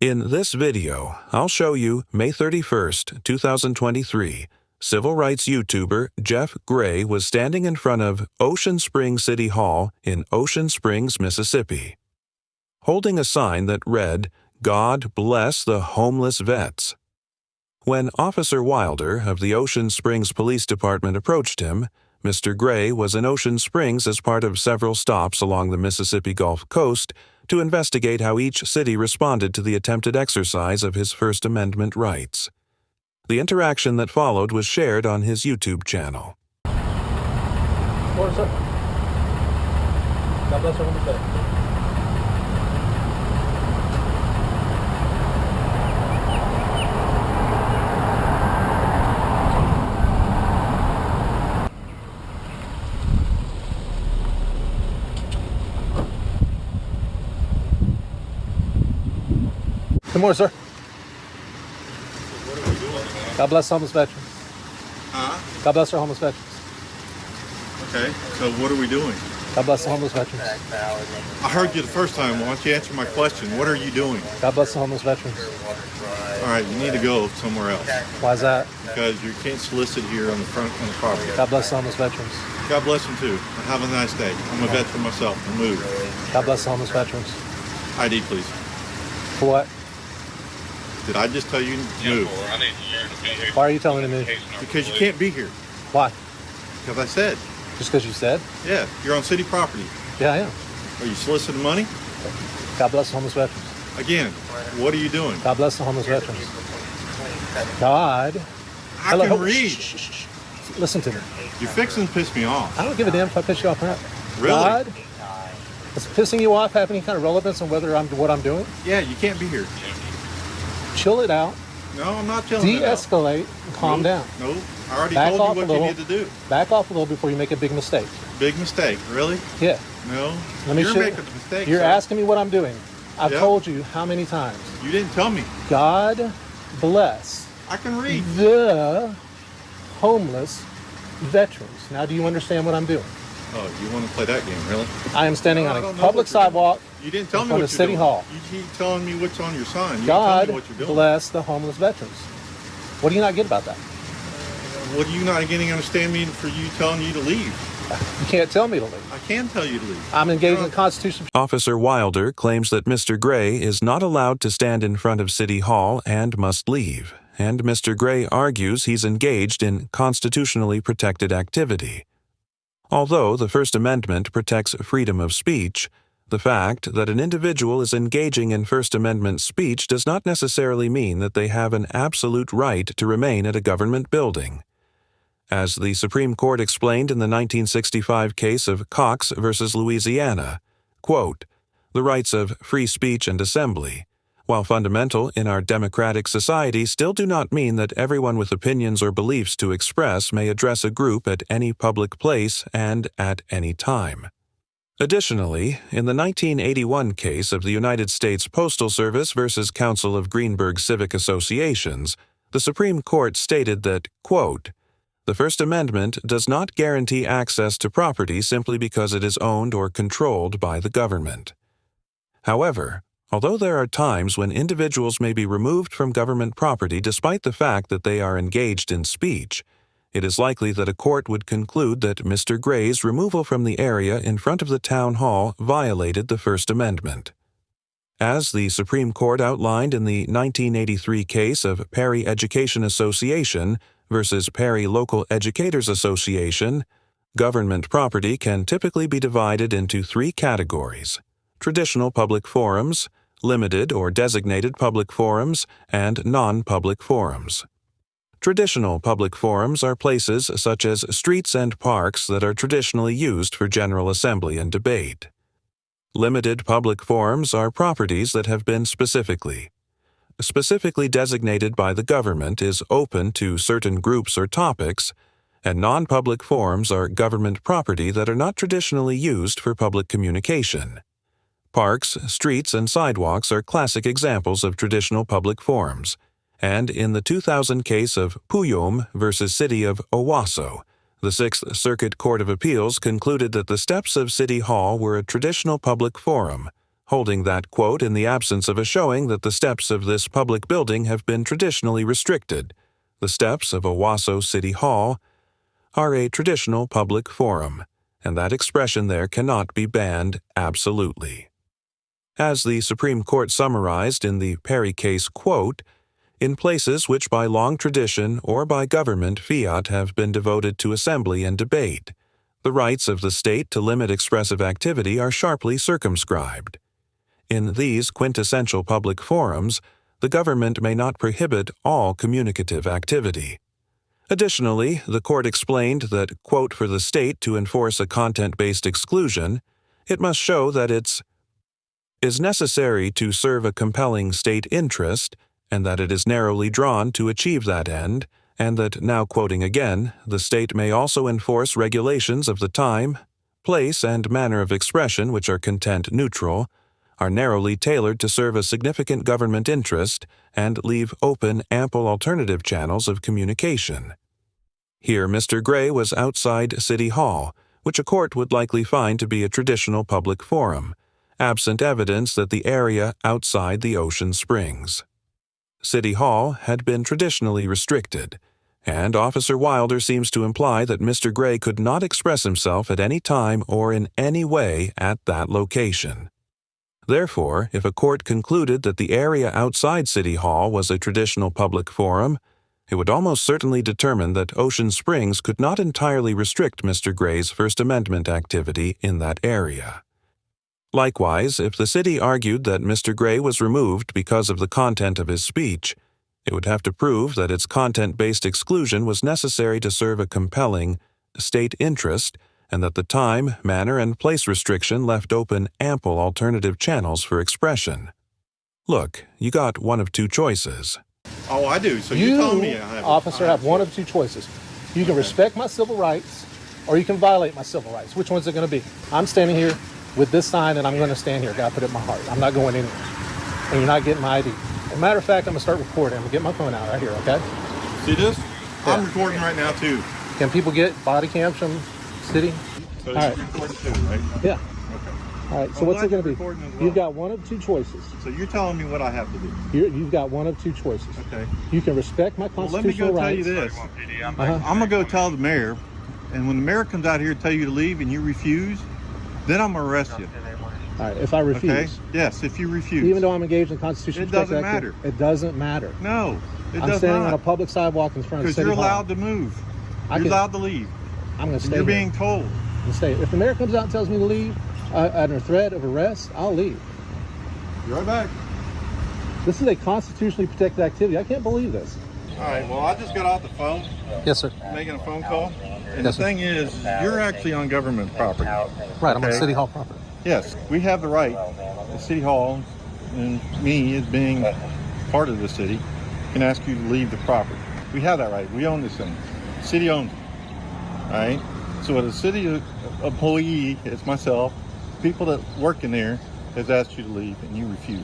In this video, I'll show you May 31st, 2023, civil rights YouTuber Jeff Gray was standing in front of Ocean Springs City Hall in Ocean Springs, Mississippi, holding a sign that read, "God bless the homeless vets." When Officer Wilder of the Ocean Springs Police Department approached him, Mr. Gray was in Ocean Springs as part of several stops along the Mississippi Gulf Coast to investigate how each city responded to the attempted exercise of his First Amendment rights. The interaction that followed was shared on his YouTube channel. What is up? God bless her woman today. Good morning, sir. What are we doing, man? God bless homeless veterans. Huh? God bless our homeless veterans. Okay, so what are we doing? God bless the homeless veterans. I heard you the first time. Why don't you answer my question? What are you doing? God bless the homeless veterans. All right, you need to go somewhere else Why is that? because you can't solicit here on the property. God bless the homeless veterans. God bless them too. Have a nice day. I'm a veteran myself. Move. God bless the homeless veterans. ID, please. For what? Did I just tell you to move? Why are you telling me? Because you can't be here. Why? Because I said. Just because you said? Yeah, you're on city property. Yeah, I am. Are you soliciting money? God bless the homeless veterans. Again, what are you doing? God bless the homeless veterans. God. I Hello. can read. Shh, shh, shh. Listen to me. You're fixing to piss me off. I don't give a damn if I piss you off or not. Really? God, is pissing you off have any kind of relevance on whether what I'm doing? Yeah, you can't be here. Chill it out. No, I'm not telling you. De-escalate and calm down. No, I already Back told off you a what you little. need to do. Back off a little before you make a big mistake. Big mistake, really? Yeah. No. Let me You're show making a mistake. You're sir. asking me what I'm doing. I've Yep. told you how many times. You didn't tell me. God bless I can read. the homeless veterans. Now, do you understand what I'm doing? Oh, you want to play that game, really? I am standing No, I on a don't know public what you're doing. sidewalk. You didn't tell In me front what of you're City doing. Hall. You keep telling me what's on your sign. You God didn't tell me what you're doing. bless the homeless veterans. What do you not get about that? What are you not getting understand me for you telling you to leave? You can't tell me to leave. I can tell you to leave. I'm engaged in the Constitution. Officer Wilder claims that Mr. Gray is not allowed to stand in front of City Hall and must leave, and Mr. Gray argues he's engaged in constitutionally protected activity. Although the First Amendment protects freedom of speech, the fact that an individual is engaging in First Amendment speech does not necessarily mean that they have an absolute right to remain at a government building. As the Supreme Court explained in the 1965 case of Cox versus Louisiana, quote, "The rights of free speech and assembly, while fundamental in our democratic society, still do not mean that everyone with opinions or beliefs to express may address a group at any public place and at any time." Additionally, in the 1981 case of the United States Postal Service versus Council of Greenberg Civic Associations, the Supreme Court stated that, quote, "The First Amendment does not guarantee access to property simply because it is owned or controlled by the government." However, although there are times when individuals may be removed from government property despite the fact that they are engaged in speech, it is likely that a court would conclude that Mr. Gray's removal from the area in front of the town hall violated the First Amendment. As the Supreme Court outlined in the 1983 case of Perry Education Association versus Perry Local Educators Association, government property can typically be divided into three categories: traditional public forums, limited or designated public forums, and non-public forums. Traditional public forums are places such as streets and parks that are traditionally used for general assembly and debate. Limited public forums are properties that have been specifically designated by the government is open to certain groups or topics, and non-public forums are government property that are not traditionally used for public communication. Parks, streets, and sidewalks are classic examples of traditional public forums, and in the 2000 case of Puyom versus City of Owasso, the Sixth Circuit Court of Appeals concluded that the steps of City Hall were a traditional public forum, holding that, quote, in the absence of a showing that the steps of this public building have been traditionally restricted, the steps of Owasso City Hall are a traditional public forum, and that expression there cannot be banned absolutely. As the Supreme Court summarized in the Perry case, quote, in places which by long tradition or by government fiat have been devoted to assembly and debate, the rights of the state to limit expressive activity are sharply circumscribed. In these quintessential public forums, the government may not prohibit all communicative activity. Additionally, the court explained that, quote, for the state to enforce a content-based exclusion, it must show that it is necessary to serve a compelling state interest, and that it is narrowly drawn to achieve that end, and that, now quoting again, the state may also enforce regulations of the time, place, and manner of expression which are content-neutral, are narrowly tailored to serve a significant government interest, and leave open ample alternative channels of communication. Here Mr. Gray was outside City Hall, which a court would likely find to be a traditional public forum, absent evidence that the area outside the ocean springs. City Hall had been traditionally restricted, and Officer Wilder seems to imply that Mr. Gray could not express himself at any time or in any way at that location. Therefore, if a court concluded that the area outside City Hall was a traditional public forum, it would almost certainly determine that Ocean Springs could not entirely restrict Mr. Gray's First Amendment activity in that area. Likewise, if the city argued that Mr. Gray was removed because of the content of his speech, it would have to prove that its content-based exclusion was necessary to serve a compelling state interest, and that the time, manner, and place restriction left open ample alternative channels for expression. Look, you got one of two choices. Oh, I do. So you're telling me I have officer, have one of two choices. You can respect my civil rights, or you can violate my civil rights. Which one's it going to be? I'm standing here with this sign, and I'm going to stand here. God put it in my heart. I'm not going anywhere. And you're not getting my ID. As a matter of fact, I'm going to start recording. I'm going to get my phone out right here, okay? See this? Yeah. I'm recording right now, too. Can people get body cams from city? So All right. you're recording, too, right? Yeah. Okay. All right, so I'm what's it glad going to you're be? recording as well. You've got one of two choices. So you're telling me what I have to do. You've got one of two choices. Okay. You can respect my Well, let me constitutional go tell you rights. this. Uh-huh. I'm going to go tell the mayor, and when the mayor comes out here to tell you to leave and you refuse, then I'm going to arrest you. All right, if I refuse. Okay? Yes, if you refuse. Even though I'm engaged in constitutional It doesn't protected matter. It doesn't matter. No, it I'm does standing on a not. public sidewalk in front of Because City you're Hall. allowed to move. You're allowed to leave. I'm going to stay You're here. being told. I'm gonna stay. If the mayor comes out and tells me to leave under threat of arrest, I'll leave. Be right back. This is a constitutionally protected activity. I can't believe this. All right, well, I just got off the phone Yes, sir. making a phone call. And Yes, the sir. thing is, you're actually on government property. Right, I'm on Okay. City Hall property. Yes, we have the right, the city hall, and me as being part of the city, can ask you to leave the property. We have that right. We own this thing. The city owns it. All right? So the city employee, it's myself, people that work in there, has asked you to leave, and you refuse.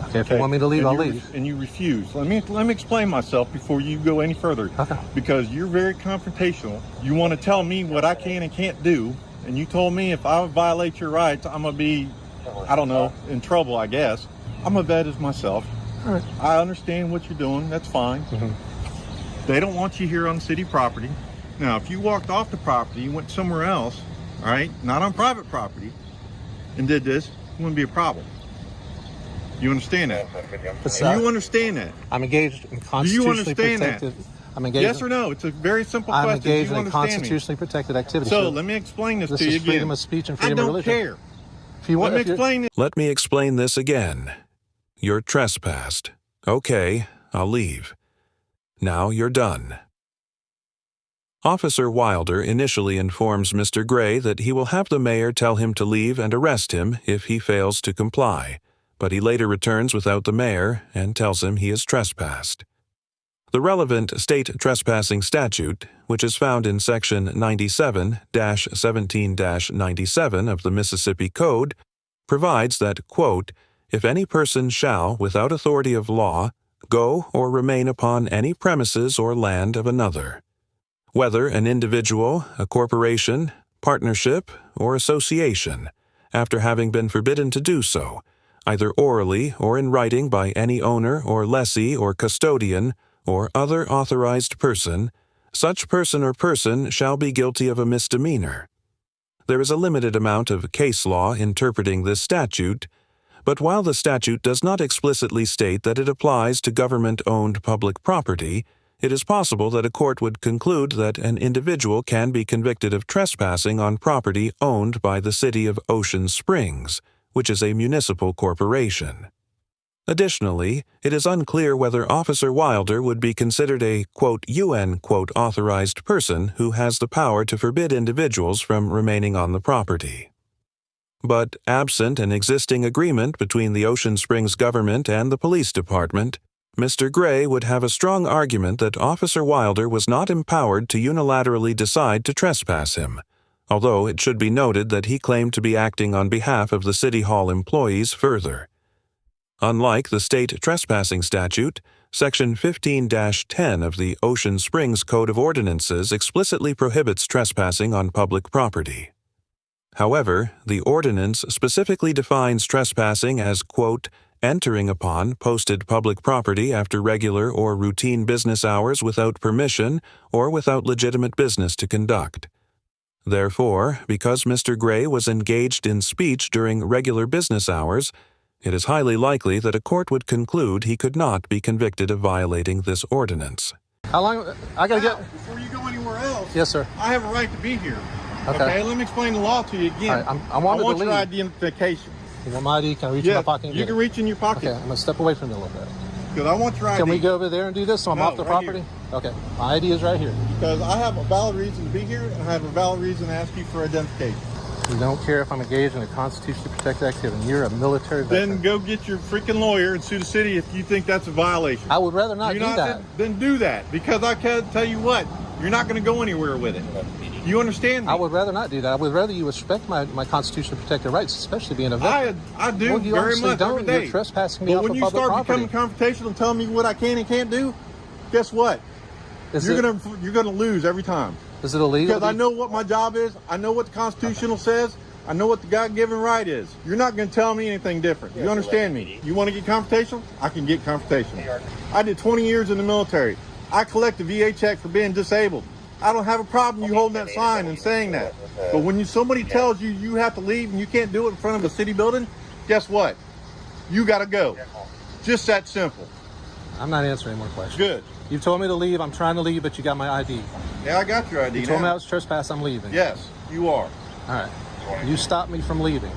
Okay, if you want me to leave, And I'll you leave. And you refuse. Let me explain myself before you go any further. Okay. Because you're very confrontational. You want to tell me what I can and can't do, and you told me if I violate your rights, I'm going to be, I don't know, in trouble, I guess. I'm a vet as myself. All right. I understand what you're doing. That's fine. Mhm. They don't want you here on city property. Now, if you walked off the property, you went somewhere else, all right, not on private property, and did this, it wouldn't be a problem. You understand that? But, And you understand that? I'm engaged in Do you constitutionally understand that? protected. I'm engaged. Yes or no? It's a very simple I'm question. Do engaged you in a understand me? constitutionally protected activity. So let me explain this This to you is freedom again. of speech and I freedom of don't religion. care. If you want, Let me if you're- explain it. Let me explain this again. You're trespassed. Okay, I'll leave. Now you're done. Officer Wilder initially informs Mr. Gray that he will have the mayor tell him to leave and arrest him if he fails to comply, but he later returns without the mayor and tells him he is trespassed. The relevant state trespassing statute, which is found in Section 97-17-97 of the Mississippi Code, provides that, quote, if any person shall, without authority of law, go or remain upon any premises or land of another, whether an individual, a corporation, partnership, or association, after having been forbidden to do so, either orally or in writing by any owner or lessee or custodian or other authorized person, such person or person shall be guilty of a misdemeanor. There is a limited amount of case law interpreting this statute, but while the statute does not explicitly state that it applies to government-owned public property, it is possible that a court would conclude that an individual can be convicted of trespassing on property owned by the City of Ocean Springs, which is a municipal corporation. Additionally, it is unclear whether Officer Wilder would be considered a, quote, UN, quote, authorized person who has the power to forbid individuals from remaining on the property. But absent an existing agreement between the Ocean Springs government and the police department, Mr. Gray would have a strong argument that Officer Wilder was not empowered to unilaterally decide to trespass him, although it should be noted that he claimed to be acting on behalf of the City Hall employees further. Unlike the state trespassing statute, Section 15-10 of the Ocean Springs Code of Ordinances explicitly prohibits trespassing on public property. However, the ordinance specifically defines trespassing as, quote, entering upon posted public property after regular or routine business hours without permission or without legitimate business to conduct. Therefore, because Mr. Gray was engaged in speech during regular business hours, it is highly likely that a court would conclude he could not be convicted of violating this ordinance. How long? I gotta get. Before you go anywhere else, Yes, sir. I have a right to be here. Okay. Let me explain the law to you again. All right, I I wanted want to your leave. identification. You want my ID? Can I reach in my Yes, pocket and you get can it? reach in your pocket. Okay, I'm gonna step away from you a little bit. Because I want your ID. Can we go over there and do this so I'm No, off the right property? Okay, my ID is right here. Because I have a valid reason to be here, and I have a valid reason to ask you for identification. You don't care if I'm engaged in a constitutionally protected activity. You're a military veteran. Then go get your freaking lawyer and sue the city if you think that's a violation. I would rather not do You're that. Then do that. Because I can tell you what, you're not going to go anywhere with it. You understand me? I would rather not do that. I would rather you respect my constitutionally protected rights, especially being a veteran. I do Well, you very obviously much don't. every day. You're trespassing me But off when of you public start property. becoming confrontational and telling me what I can and can't do, guess what? You're gonna lose every time. Is it illegal? Because I know what my job is. I know what the Constitutional says. I know what the God-given right is. You're not going to tell me anything different. You understand me? You want to get confrontational? I can get confrontational. I did 20 years in the military. I collect a VA check for being disabled. I don't have a problem you holding that sign and saying that. But when somebody tells you you have to leave and you can't do it in front of a city building, guess what? You got to go. Just that simple. I'm not answering any more questions. Good. You told me to leave. I'm trying to leave, but you got my ID. Yeah, I got your ID You told me I now. was trespass. I'm leaving. Yes, you are. All right. You stopped me from leaving.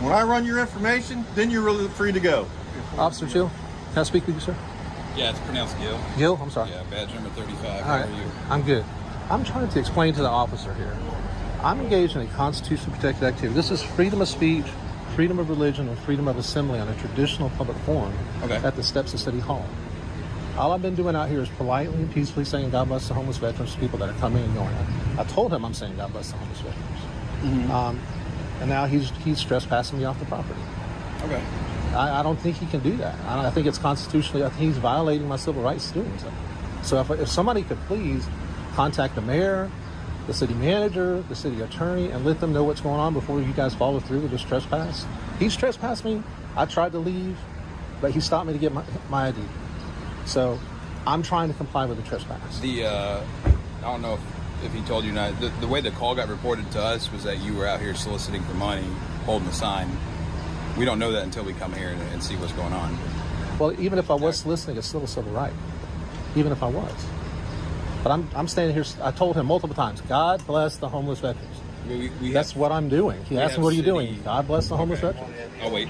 When I run your information, then you're really free to go. Officer Chill, can I speak with you, sir? Yeah, it's pronounced Gil. Gil, I'm sorry. Yeah, badge number 35. All How right. are you? I'm good. I'm trying to explain to the officer here. I'm engaged in a constitutionally protected activity. This is freedom of speech, freedom of religion, and freedom of assembly on a traditional public forum at the steps of City Hall. All I've been doing out here is politely and peacefully saying God bless the homeless veterans to people that are coming and going. I told him I'm saying God bless the homeless veterans. And now he's trespassing me off the property. Okay. I don't think he can do that. I think it's constitutionally, I think he's violating my civil rights doing so. So if somebody could please contact the mayor, the city manager, the city attorney, and let them know what's going on before you guys follow through with this trespass. He's trespassed me. I tried to leave, but he stopped me to get my ID. So I'm trying to comply with the trespass. I don't know if he told you not. The way the call got reported to us was that you were out here soliciting for money, holding a sign. We don't know that until we come here and see what's going on. Well, even if I was soliciting, it's still a civil right. Even if I was. But I'm standing here, I told him multiple times, God bless the homeless veterans. That's what I'm doing. He asked me, what are you doing? God bless the homeless veterans. Oh, wait.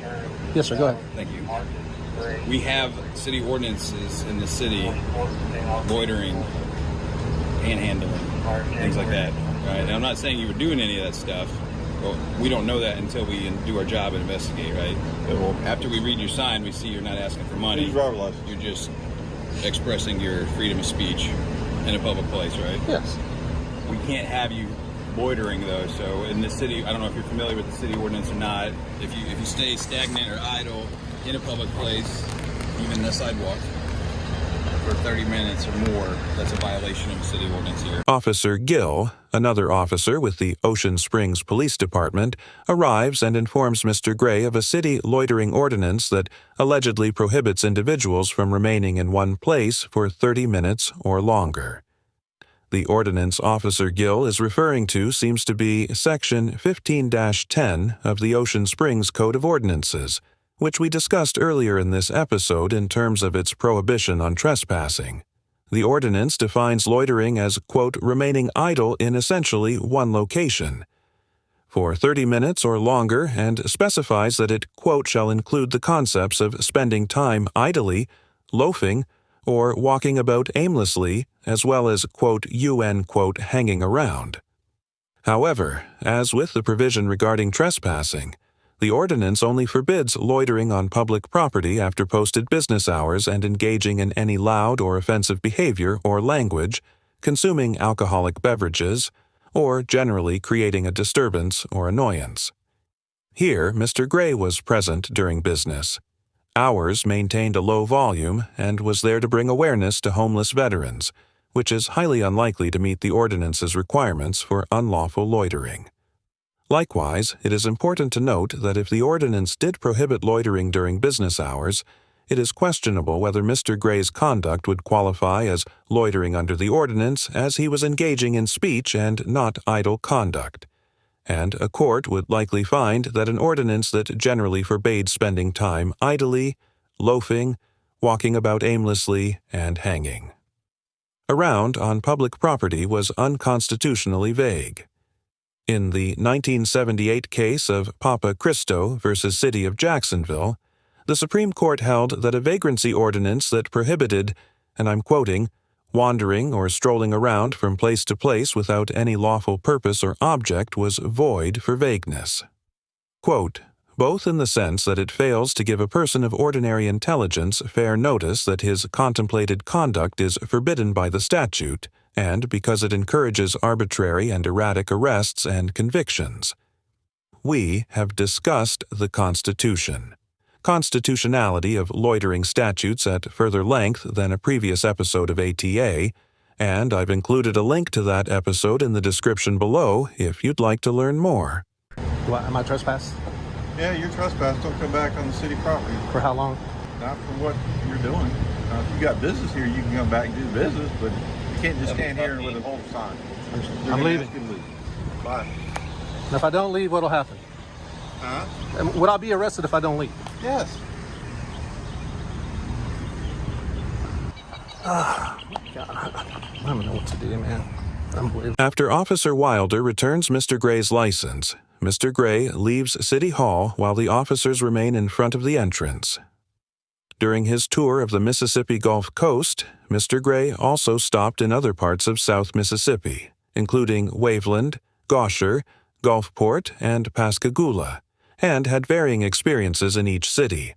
Yes, sir, go ahead. Thank you. We have city ordinances in the city, loitering, panhandling, things like that. Right? And I'm not saying you were doing any of that stuff, but we don't know that until we do our job and investigate, right? Well, after we read your sign, we see you're not asking for money. You're just expressing your freedom of speech in a public place, right? Yes. We can't have you loitering though. So in the city, I don't know if you're familiar with the city ordinance or not. If you stay stagnant or idle in a public place, even the sidewalk, for 30 minutes or more, that's a violation of the city ordinance here. Officer Gill, another officer with the Ocean Springs Police Department, arrives and informs Mr. Gray of a city loitering ordinance that allegedly prohibits individuals from remaining in one place for 30 minutes or longer. The ordinance Officer Gill is referring to seems to be Section 15-10 of the Ocean Springs Code of Ordinances, which we discussed earlier in this episode in terms of its prohibition on trespassing. The ordinance defines loitering as, quote, remaining idle in essentially one location for 30 minutes or longer, and specifies that it, quote, shall include the concepts of spending time idly, loafing, or walking about aimlessly, as well as, quote, quote, hanging around. However, as with the provision regarding trespassing, the ordinance only forbids loitering on public property after posted business hours and engaging in any loud or offensive behavior or language, consuming alcoholic beverages, or generally creating a disturbance or annoyance. Here, Mr. Gray was present during business. Hours maintained a low volume and was there to bring awareness to homeless veterans, which is highly unlikely to meet the ordinance's requirements for unlawful loitering. Likewise, it is important to note that if the ordinance did prohibit loitering during business hours, it is questionable whether Mr. Gray's conduct would qualify as loitering under the ordinance, as he was engaging in speech and not idle conduct, and a court would likely find that an ordinance that generally forbade spending time idly, loafing, walking about aimlessly, and hanging around on public property was unconstitutionally vague. In the 1978 case of Papa Cristo versus City of Jacksonville, the Supreme Court held that a vagrancy ordinance that prohibited, and I'm quoting, wandering or strolling around from place to place without any lawful purpose or object was void for vagueness. Quote, both in the sense that it fails to give a person of ordinary intelligence fair notice that his contemplated conduct is forbidden by the statute, and because it encourages arbitrary and erratic arrests and convictions. We have discussed the constitutionality of loitering statutes at further length than a previous episode of ATA, and I've included a link to that episode in the description below if you'd like to learn more. Am I trespassed? Yeah, you're trespassed. Don't come back on the city property. For how long? Not for what you're doing. If you got business here, you can come back and do business, but you can't just stand here with a whole sign. I'm leaving. Bye. And if I don't leave, what'll happen? Huh? Would I be arrested if I don't leave? Yes. God. I don't know what to do, man. Unbelievable. After Officer Wilder returns Mr. Gray's license, Mr. Gray leaves City Hall while the officers remain in front of the entrance. During his tour of the Mississippi Gulf Coast, Mr. Gray also stopped in other parts of South Mississippi, including Waveland, Gosher, Gulfport, and Pascagoula, and had varying experiences in each city.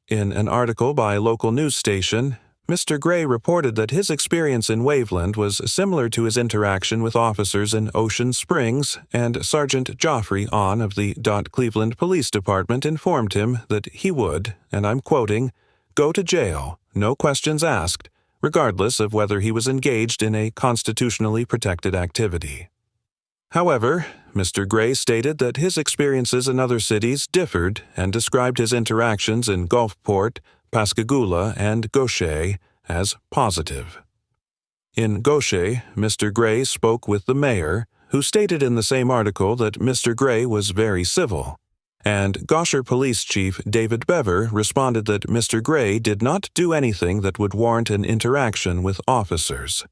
In an article by a local news station, Mr. Gray reported that his experience in Waveland was similar to his interaction with officers in Ocean Springs, and Sergeant Joffrey Ahn of the Cleveland Police Department informed him that he would, and I'm quoting, go to jail, no questions asked, regardless of whether he was engaged in a constitutionally protected activity. However, Mr. Gray stated that his experiences in other cities differed and described his interactions in Gulfport, Pascagoula, and Gosher as positive. In Gosher, Mr. Gray spoke with the mayor, who stated in the same article that Mr. Gray was very civil, and Gosher Police Chief David Bever responded that Mr. Gray did not do anything that would warrant an interaction with officers,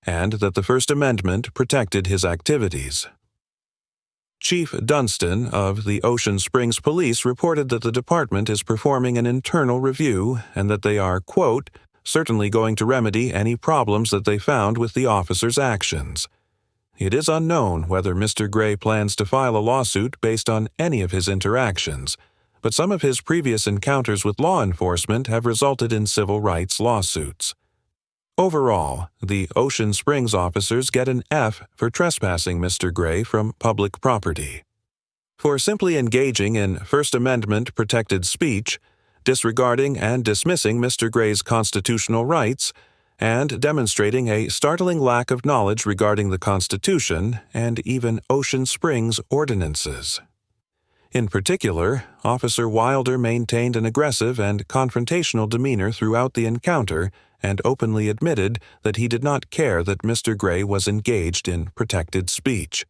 and that the First Amendment protected his activities. Chief Dunstan of the Ocean Springs Police reported that the department is performing an internal review and that they are, quote, certainly going to remedy any problems that they found with the officers' actions. It is unknown whether Mr. Gray plans to file a lawsuit based on any of his interactions, but some of his previous encounters with law enforcement have resulted in civil rights lawsuits. Overall, the Ocean Springs officers get an F for trespassing Mr. Gray from public property. For simply engaging in First Amendment protected speech, disregarding and dismissing Mr. Gray's constitutional rights, and demonstrating a startling lack of knowledge regarding the Constitution and even Ocean Springs ordinances. In particular, Officer Wilder maintained an aggressive and confrontational demeanor throughout the encounter and openly admitted that he did not care that Mr. Gray was engaged in protected speech.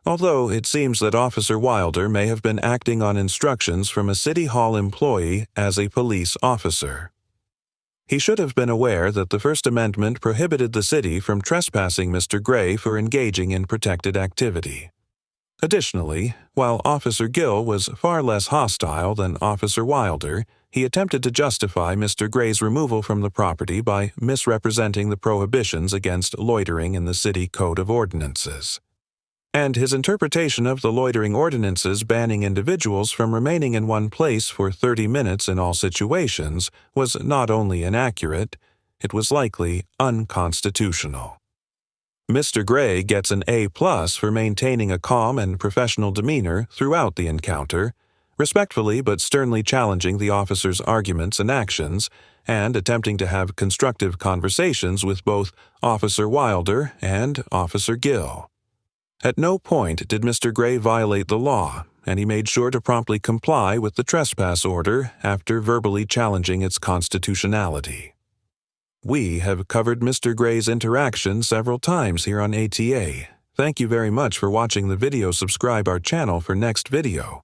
Although it seems that Officer Wilder may have been acting on instructions from a City Hall employee as a police officer. He should have been aware that the First Amendment prohibited the city from trespassing Mr. Gray for engaging in protected activity. Additionally, while Officer Gill was far less hostile than Officer Wilder, he attempted to justify Mr. Gray's removal from the property by misrepresenting the prohibitions against loitering in the City Code of Ordinances. And his interpretation of the loitering ordinances banning individuals from remaining in one place for 30 minutes in all situations was not only inaccurate, it was likely unconstitutional. Mr. Gray gets an A+ for maintaining a calm and professional demeanor throughout the encounter, respectfully but sternly challenging the officer's arguments and actions, and attempting to have constructive conversations with both Officer Wilder and Officer Gill. At no point did Mr. Gray violate the law, and he made sure to promptly comply with the trespass order after verbally challenging its constitutionality. We have covered Mr. Gray's interaction several times here on ATA. Thank you very much for watching the video. Subscribe our channel for next video.